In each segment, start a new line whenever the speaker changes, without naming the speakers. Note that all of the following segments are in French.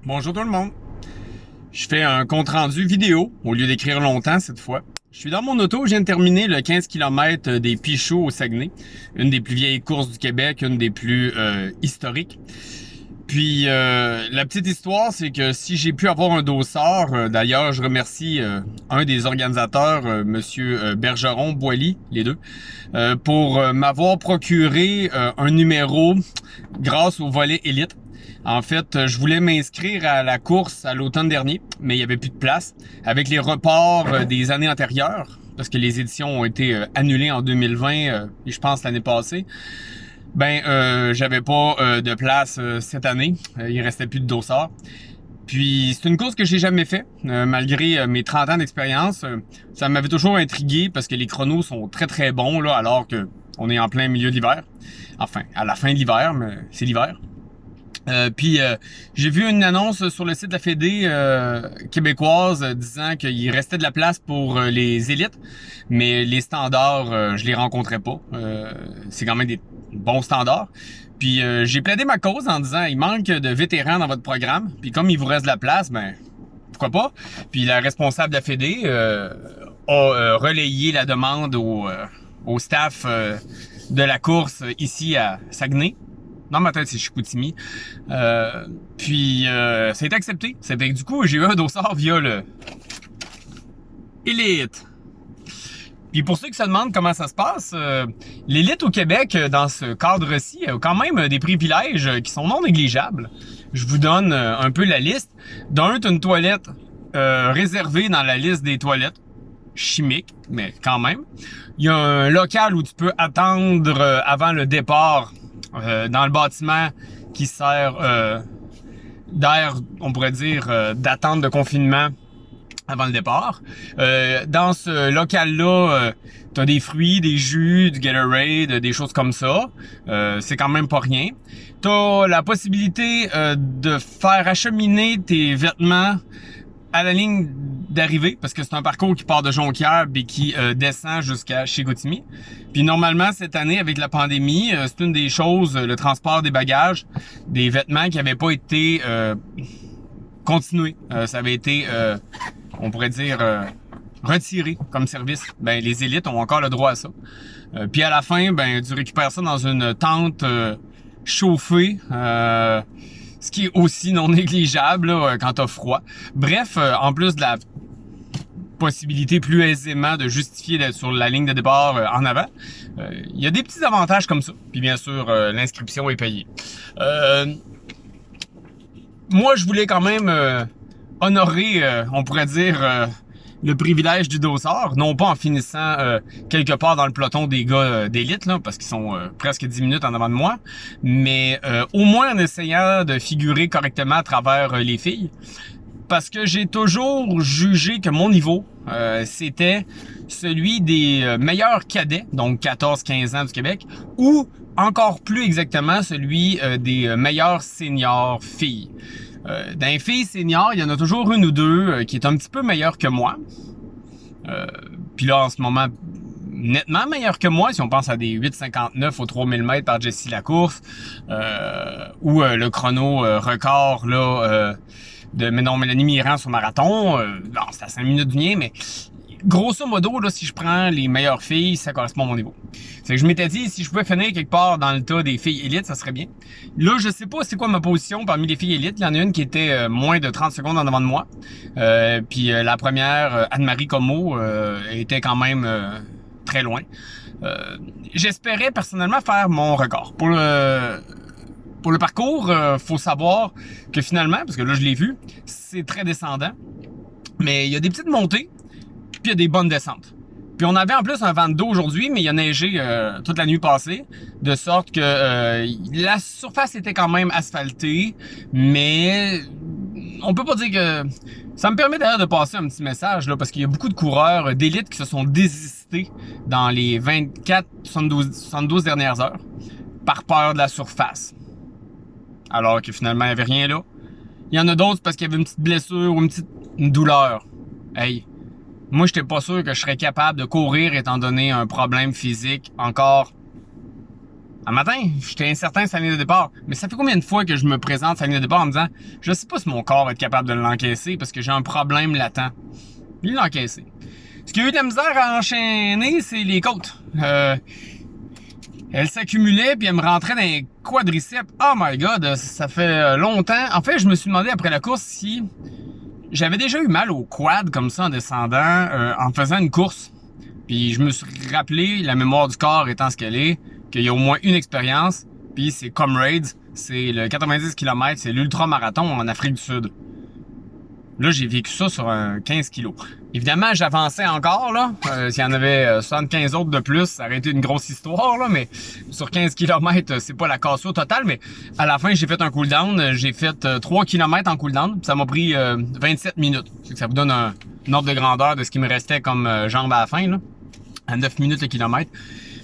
Bonjour tout le monde. Je fais un compte-rendu vidéo au lieu d'écrire longtemps cette fois. Je suis dans mon auto, je viens de terminer le 15 km des Pichots au Saguenay, une des plus vieilles courses du Québec, une des plus historiques. Puis la petite histoire, c'est que si j'ai pu avoir un dossard, d'ailleurs je remercie un des organisateurs, Monsieur Bergeron, Boily, les deux, pour m'avoir procuré un numéro grâce au volet élite. En fait, je voulais m'inscrire à la course à l'automne dernier, mais il n'y avait plus de place. Avec les reports des années antérieures, parce que les éditions ont été annulées en 2020 et je pense l'année passée, j'avais pas de place cette année. Il restait plus de dossard. Puis c'est une course que j'ai jamais fait, malgré mes 30 ans d'expérience. Ça m'avait toujours intrigué parce que les chronos sont très très bons là, alors que on est en plein milieu de l'hiver. Enfin, à la fin de l'hiver, mais c'est l'hiver. J'ai vu une annonce sur le site de la Fédé québécoise disant qu'il restait de la place pour les élites, mais les standards, je les rencontrais pas. C'est quand même des bons standards. Puis j'ai plaidé ma cause en disant il manque de vétérans dans votre programme, puis comme il vous reste de la place, ben pourquoi pas. Puis la responsable de la Fédé a relayé la demande au staff de la course ici à Saguenay. Dans ma tête, c'est Chicoutimi. Ça a été accepté. Du coup, j'ai eu un dossard via le Élite. Puis pour ceux qui se demandent comment ça se passe, l'élite au Québec, dans ce cadre-ci, a quand même des privilèges qui sont non négligeables. Je vous donne un peu la liste. D'un, t'as une toilette réservée dans la liste des toilettes chimiques, mais quand même. Il y a un local où tu peux attendre avant le départ dans le bâtiment qui sert d'air, on pourrait dire, d'attente de confinement avant le départ. Dans ce local-là, t'as des fruits, des jus, du Gatorade, des choses comme ça. C'est quand même pas rien. T'as la possibilité de faire acheminer tes vêtements à la ligne d'arrivée, parce que c'est un parcours qui part de Jonquière et qui descend jusqu'à Chicoutimi. Puis normalement, cette année, avec la pandémie, c'est une des choses, le transport des bagages, des vêtements qui n'avaient pas été continués. Ça avait été, on pourrait dire, retiré comme service. Ben, les élites ont encore le droit à ça. Puis à la fin, ben, tu récupères ça dans une tente chauffée, ce qui est aussi non négligeable là, quand t'as froid. Bref, en plus de la possibilité plus aisément de justifier d'être sur la ligne de départ en avant, il y a des petits avantages comme ça. Puis bien sûr, l'inscription est payée. Moi, je voulais quand même honorer, on pourrait dire, le privilège du dossard, non pas en finissant quelque part dans le peloton des gars d'élite, là, parce qu'ils sont presque 10 minutes en avant de moi, mais au moins en essayant de figurer correctement à travers les filles, parce que j'ai toujours jugé que mon niveau, c'était celui des meilleurs cadets, donc 14-15 ans du Québec, ou encore plus exactement celui des meilleurs seniors filles. Dans les filles seniors, il y en a toujours une ou deux qui est un petit peu meilleure que moi. Puis là, en ce moment, nettement meilleure que moi, si on pense à des 8,59 aux 3000 mètres par Jessie Lacourse, ou le chrono record là, de Mélanie Mirand sur marathon. Non, c'est à 5 minutes du mien, mais grosso modo, là, si je prends les meilleures filles, ça correspond à mon niveau. C'est que je m'étais dit, si je pouvais finir quelque part dans le tas des filles élites, ça serait bien. Là, je sais pas c'est quoi ma position parmi les filles élites. Il y en a une qui était moins de 30 secondes en avant de moi. Puis la première, Anne-Marie Comeau, était quand même très loin. J'espérais personnellement faire mon record. Pour le parcours, faut savoir que finalement, parce que là je l'ai vu, c'est très descendant, mais il y a des petites montées, puis il y a des bonnes descentes. Puis on avait en plus un vent de dos aujourd'hui, mais il a neigé toute la nuit passée, de sorte que la surface était quand même asphaltée, mais on peut pas dire que... Ça me permet d'ailleurs de passer un petit message, là, parce qu'il y a beaucoup de coureurs d'élite qui se sont désistés dans les 72 dernières heures, par peur de la surface. Alors que finalement, il n'y avait rien là. Il y en a d'autres parce qu'il y avait une petite blessure ou une douleur. Hey, moi, j'étais pas sûr que je serais capable de courir étant donné un problème physique encore Un matin, j'étais incertain sur la ligne de départ. Mais ça fait combien de fois que je me présente sur la ligne de départ en me disant je sais pas si mon corps va être capable de l'encaisser parce que j'ai un problème latent. Il l'a encaissé. Ce qui a eu de la misère à enchaîner, c'est les côtes. Elle s'accumulait puis elle me rentrait dans les quadriceps. Oh my god, ça fait longtemps. En fait, je me suis demandé après la course si j'avais déjà eu mal au quad comme ça en descendant, en faisant une course. Puis je me suis rappelé, la mémoire du corps étant ce qu'elle est, qu'il y a au moins une expérience, puis c'est Comrades, c'est le 90 km, c'est l'ultra-marathon en Afrique du Sud. Là, j'ai vécu ça sur un 15 kilos. Évidemment, j'avançais encore, là. S'il y en avait 75 autres de plus, ça aurait été une grosse histoire, là, mais sur 15 km, c'est pas la cassure totale, mais à la fin, j'ai fait un cooldown. J'ai fait 3 km en cooldown, ça m'a pris 27 minutes. Ça vous donne un ordre de grandeur de ce qui me restait comme jambe à la fin, là, à 9 minutes le kilomètre.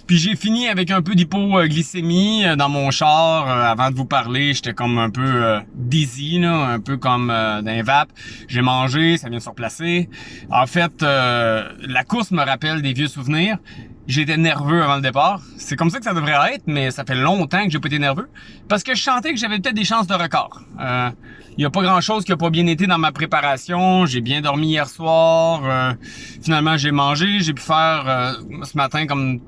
Puis j'ai fini avec un peu d'hypoglycémie dans mon char. Avant de vous parler, j'étais comme un peu dizzy, là, un peu comme d'un vape. J'ai mangé, ça vient de se replacer. En fait, la course me rappelle des vieux souvenirs. J'étais nerveux avant le départ. C'est comme ça que ça devrait être, mais ça fait longtemps que j'ai pas été nerveux. Parce que je sentais que j'avais peut-être des chances de record. Il y a pas grand-chose qui a pas bien été dans ma préparation. J'ai bien dormi hier soir. Finalement, j'ai mangé. J'ai pu faire ce matin comme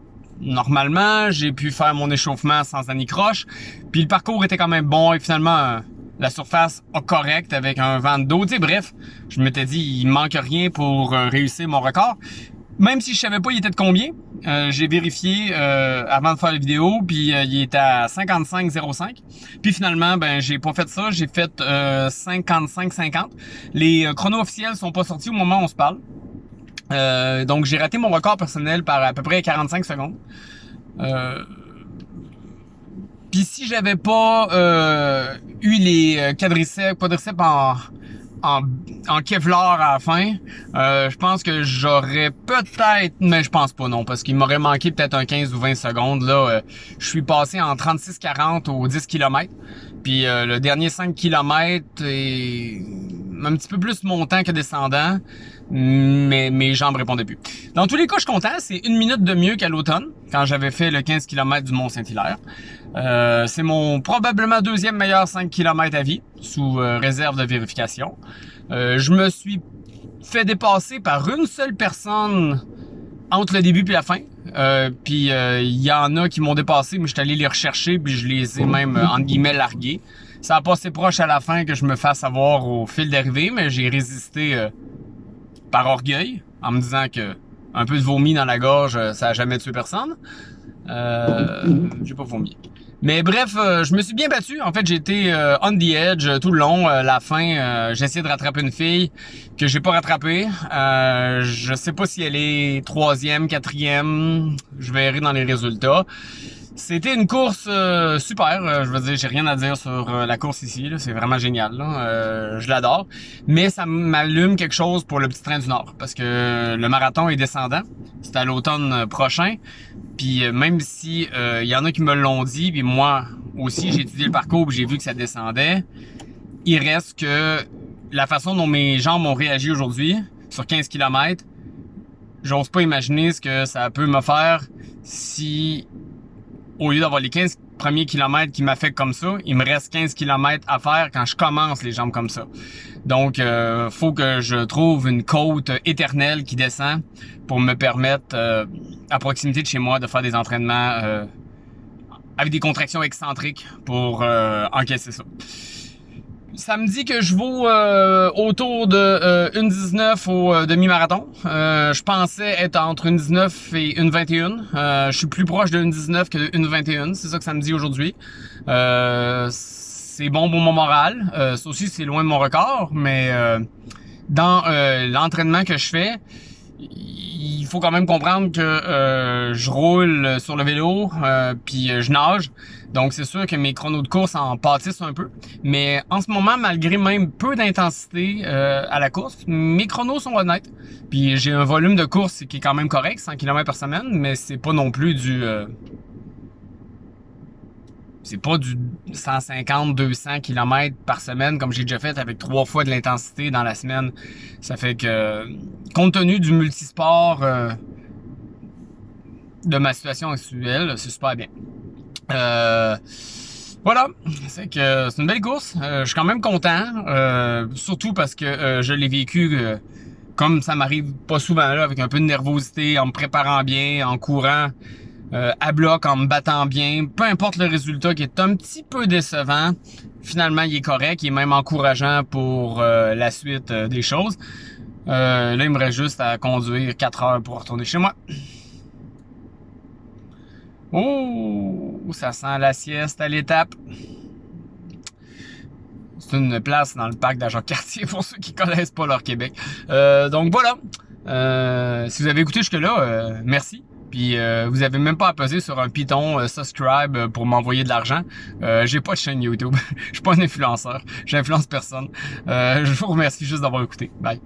normalement, j'ai pu faire mon échauffement sans anicroche. Puis le parcours était quand même bon et finalement, la surface correcte avec un vent de dos. Tu sais, bref, je m'étais dit, il manque rien pour réussir mon record. Même si je savais pas il était de combien, j'ai vérifié avant de faire la vidéo, puis il était à 55,05. Puis finalement, ben j'ai pas fait ça, j'ai fait 55,50. Les chronos officiels sont pas sortis au moment où on se parle. Donc j'ai raté mon record personnel par à peu près 45 secondes. Puis si j'avais pas eu les quadriceps en Kevlar à la fin, je pense que j'aurais peut-être, mais je pense pas non, parce qu'il m'aurait manqué peut-être un 15 ou 20 secondes. Là, je suis passé en 36-40 au 10 km. Puis le dernier 5 km est un petit peu plus montant que descendant, mais mes jambes répondaient plus. Dans tous les cas, je suis content. C'est une minute de mieux qu'à l'automne, quand j'avais fait le 15 km du Mont-Saint-Hilaire. C'est mon probablement deuxième meilleur 5 km à vie, sous réserve de vérification. Je me suis fait dépasser par une seule personne entre le début et la fin. Puis il y en a qui m'ont dépassé, mais je suis allé les rechercher, puis je les ai même, entre guillemets, largués. Ça a passé proche à la fin que je me fasse avoir au fil d'arrivée, mais j'ai résisté par orgueil, en me disant que un peu de vomi dans la gorge, ça a jamais tué personne. J'ai pas vomi. Mais bref, je me suis bien battu. En fait, j'ai été on the edge tout le long. La fin, j'ai essayé de rattraper une fille que j'ai pas rattrapée. Je sais pas si elle est 3e, 4e. Je verrai dans les résultats. C'était une course super. Je veux dire, j'ai rien à dire sur la course ici. C'est vraiment génial. Je l'adore. Mais ça m'allume quelque chose pour le petit train du Nord. Parce que le marathon est descendant. C'est à l'automne prochain. Puis même si y en a qui me l'ont dit, puis moi aussi j'ai étudié le parcours puis j'ai vu que ça descendait, il reste que la façon dont mes jambes ont réagi aujourd'hui sur 15 km, j'ose pas imaginer ce que ça peut me faire si au lieu d'avoir les 15 premiers kilomètres qui m'affectent comme ça, il me reste 15 km à faire quand je commence les jambes comme ça. Donc, faut que je trouve une côte éternelle qui descend pour me permettre, à proximité de chez moi, de faire des entraînements avec des contractions excentriques pour encaisser ça. Ça me dit que je vaux autour de 1,19 au demi-marathon. Je pensais être entre 1,19 et 1,21. Je suis plus proche de 1,19 que de 1,21. C'est ça que ça me dit aujourd'hui. C'est bon pour mon moral. Ça aussi, c'est loin de mon record. Mais dans l'entraînement que je fais, il faut quand même comprendre que je roule sur le vélo puis je nage. Donc c'est sûr que mes chronos de course en pâtissent un peu. Mais en ce moment, malgré même peu d'intensité à la course, mes chronos sont honnêtes. Puis j'ai un volume de course qui est quand même correct, 100 km par semaine, mais c'est pas non plus du... c'est pas du 150-200 km par semaine comme j'ai déjà fait avec 3 fois de l'intensité dans la semaine. Ça fait que, compte tenu du multisport de ma situation actuelle, c'est super bien. Voilà, c'est que c'est une belle course. Je suis quand même content, surtout parce que je l'ai vécu comme ça m'arrive pas souvent là, avec un peu de nervosité, en me préparant bien, en courant à bloc, en me battant bien. Peu importe le résultat qui est un petit peu décevant, finalement il est correct, il est même encourageant pour la suite des choses. Là, il me reste juste à conduire 4 heures pour retourner chez moi. Oh, ça sent la sieste à l'étape. C'est une place dans le parc d'Agen-Cartier pour ceux qui connaissent pas leur Québec. Donc voilà. Si vous avez écouté jusque-là, merci. Puis vous avez même pas à peser sur un piton subscribe pour m'envoyer de l'argent. J'ai pas de chaîne YouTube. Je suis pas un influenceur. J'influence personne. Je vous remercie juste d'avoir écouté. Bye.